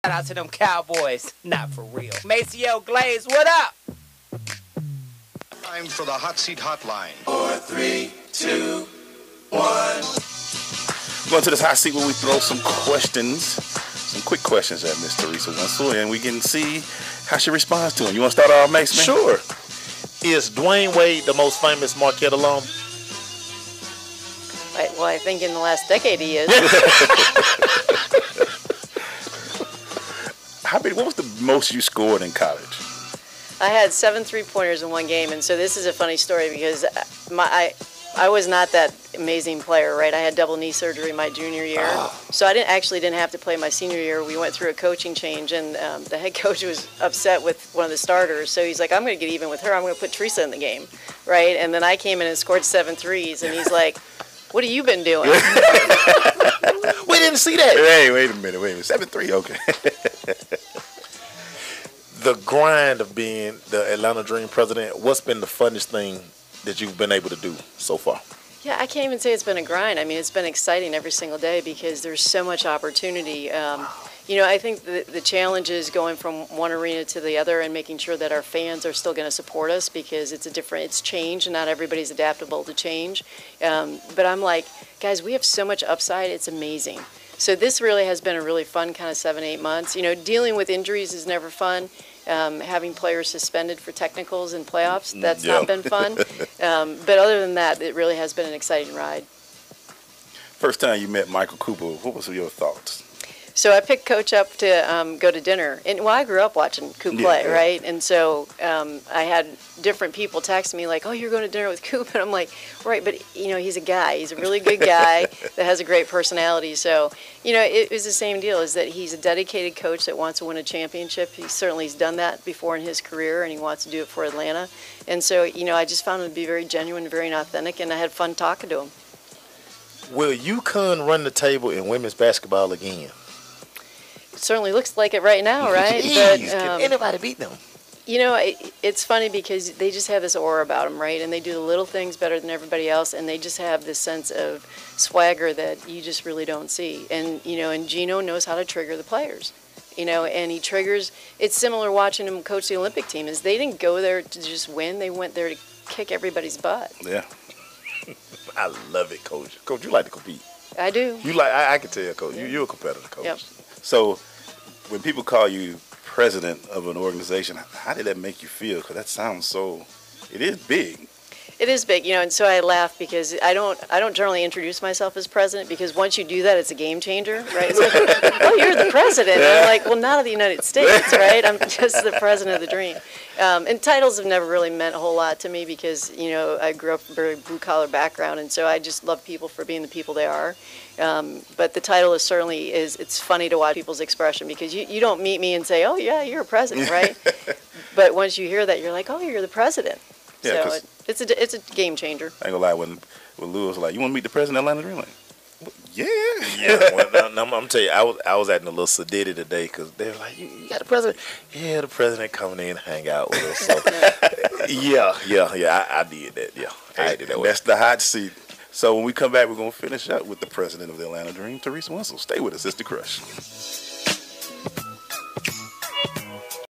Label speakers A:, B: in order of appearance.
A: Shout out to them Cowboys. Not for real. Maceo Glaze, what up?
B: Time for the Hot Seat Hotline.
C: 4, 3, 2, 1.
D: Going to this hot seat where we throw some questions, some quick questions at Miss Theresa Wenzel, and we can see how she responds to them. You want to start off, Mace, man?
E: Sure. Is Dwayne Wade the most famous Marquette alum?
F: Well, I think in the last decade he is.
D: What was the most you scored in college?
F: I had 7 3-pointers in one game, and so this is a funny story because I was not that amazing player, right? I had double knee surgery my junior year, so I didn't have to play my senior year. We went through a coaching change, and the head coach was upset with one of the starters, so he's like, I'm going to get even with her. I'm going to put Theresa in the game, right? And then I came in and scored 7 threes, and he's like, what have you been doing?
E: We didn't see that.
D: Hey, wait a minute. 7-3, okay.
E: The grind of being the Atlanta Dream president, what's been the funnest thing that you've been able to do so far?
F: Yeah, I can't even say it's been a grind. I mean, it's been exciting every single day because there's so much opportunity. I think the challenge is going from one arena to the other and making sure that our fans are still going to support us because it's change and not everybody's adaptable to change. But I'm like, guys, we have so much upside. It's amazing. So this really has been a really fun kind of 7-8 months. Dealing with injuries is never fun. Having players suspended for technicals and playoffs, that's not been fun. But other than that, it really has been an exciting ride.
D: First time you met Michael Cooper, what was your thoughts?
F: So I picked Coach up to go to dinner. And I grew up watching Coop play, right? And so I had different people text me like, oh, you're going to dinner with Coop? And I'm like, right, but, he's a guy. He's a really good guy that has a great personality. So, it was the same deal is that he's a dedicated coach that wants to win a championship. He's done that before in his career, and he wants to do it for Atlanta. And so, I just found him to be very genuine, very authentic, and I had fun talking to him.
E: Will UConn run the table in women's basketball again?
F: It certainly looks like it right now, right?
E: Jeez, can anybody beat them?
F: It's funny because they just have this aura about them, right? And they do the little things better than everybody else, and they just have this sense of swagger that you just really don't see. And, and Gino knows how to trigger the players, and he triggers. It's similar watching him coach the Olympic team is they didn't go there to just win. They went there to kick everybody's butt.
D: Yeah.
E: I love it, Coach. Coach, you like to compete.
F: I do.
E: I can tell, Coach. You're a competitor, Coach.
F: Yep.
D: So when people call you president of an organization, how did that make you feel? Because that sounds it is big.
F: It is big, and so I laugh because I don't generally introduce myself as president because once you do that, it's a game changer, right? It's like, oh, you're the president. And I'm like, well, not of the United States, right? I'm just the president of the dream. And titles have never really meant a whole lot to me because, I grew up with a very blue-collar background, and so I just love people for being the people they are. But the title is certainly it's funny to watch people's expression because you don't meet me and say, oh, yeah, you're a president, right? But once you hear that, you're like, oh, you're the president.
D: Yeah,
F: so it's a game changer.
D: I ain't gonna lie, when Lou was like, you want to meet the president of Atlanta Dream? Like, yeah.
E: Well, I'm gonna tell you, I was acting a little sedated today because they were like, you got the president? Yeah, the president coming in and hang out with us. So, yeah, I did that. Yeah, I did that.
D: That's the hot seat. So when we come back, we're gonna finish up with the president of the Atlanta Dream, Theresa Wenzel. Stay with us. It's The Crush.